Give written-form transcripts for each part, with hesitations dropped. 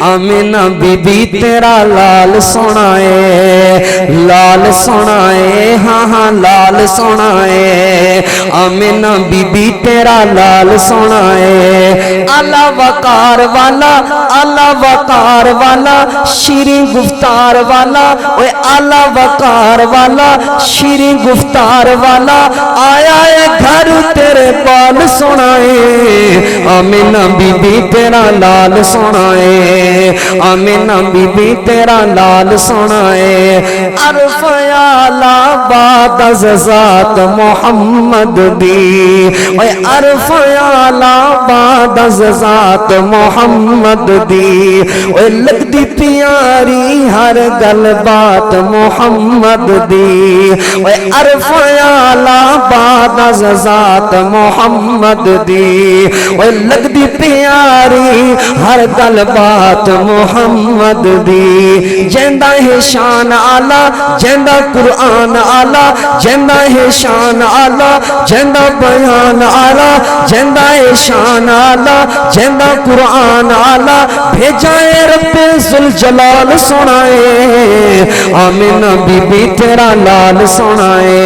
आमिना बीबी तेरा लाल सोना है, लाल सोना है, हाँ हाँ लाल सोना है। आमिना बीबी तेरा लाल सोना है। आला वकार वाला, आला वकार वाला, शीरी गुफ्तार वाला, ओए आला वकार वाला, शीरी गुफ्तार वाला, आया है घर तेरे बाल सुनाए। आमिना बीबी तेरा लाल सुनाए, आमिना बीबी तेरा लाल सुनाए। अरफ आला बाद ज़ात मोहम्मद दी, ओए अरफ आला बाद ज़ात मोहम्मद दी, ओए लगदी प्यारी हर गल बात मोहम्मद दी, ओए अरफ आला बाद ज़ात मोहम्मद दी, ओए लगदी प्यारी हर गल बात मोहम्मद दी। जेंदा है शान आला, जेंदा कुरान आला, जेंदा है शान आला, जेंदा बयान आला, जेंदा है शान आला, जेंदा कुरान आला, भेजा है रब्बे जुल जलाल सुनाए। आमिना बीबी तेरा लाल सुनाए,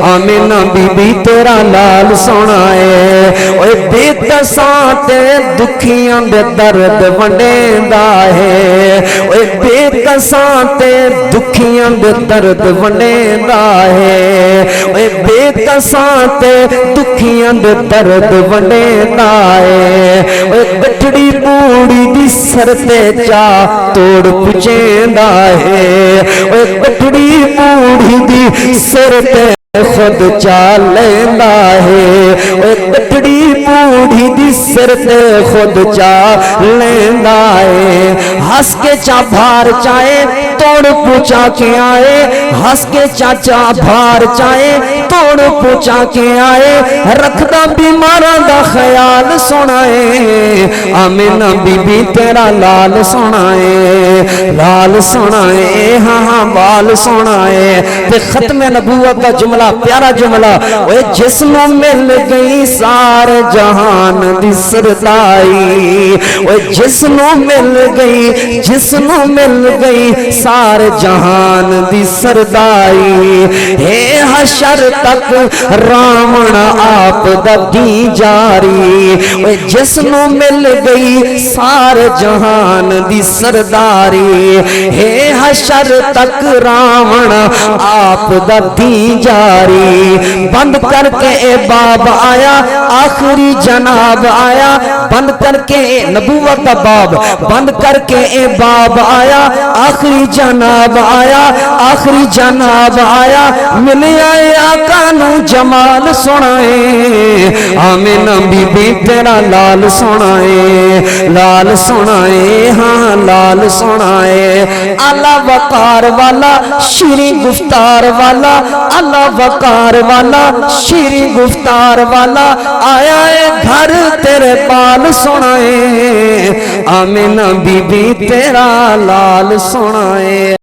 आमिना बीबी तेरा लाल सुनाए। ओए बेकसा ते दुखियां दे दर्द वंडेंदा है, ओए बेकसा ते दुखियां दे दर्द वंडेंदा है, ओए बेकसा ते दुखियां दे दर्द वंडेंदा है। ओए गठड़ी बूढ़ी दी सर ते चा तोड़ पुचेंदा है, ओए गठड़ी बूढ़ी दी सर ते खुद चाल लेंदा है, ओए गठड़ी बूढ़ी दी सिर ते खुद चाल लेंदा है। हंस के चा भार चाहे तोड़ पूछा के आए, हंस के चाचा भार चाहे तोड़ पूछा के आए, रखदा बीमारां दा ख्याल सुनाए। आमिना बीबी तेरा लाल सुनाए, लाल सुनाए, हाँ हाँ बाल सुनाए। ते खत्म नबूवत का जुमला प्यारा जुमला, ओए जिसनों मिल गई सारे जहान दी सरदाई, ओए जिसनों मिल गई, जिसनों मिल गई सारे जहान दी सरदाई। हे हशर तक रावण आप दा दी जारी, ओए जिसनों मिल गई सारे जहान दी सरदारी। हे हशर तक रावण आप दा दी जारी। बंद करके ए बाब आया आखिरी जनाब आया, बंद करके नबूवत का बाब बंद करके ए बाब आया आखिरी जनाब आया, आखिरी जनाब आया। मिल आए आका नू जमाल सुनाए। आमिना बीबी तेरा लाल सुनाए, लाल सुनाए, हाँ लाल सुनाए। आला वकार वाला, शीरी गुफ्तार वाला, आला वकार वाला, शीरी गुफ्तार वाला, आया है घर तेरे बाल सुनाए। आमिना बीबी तेरा लाल सुनाए।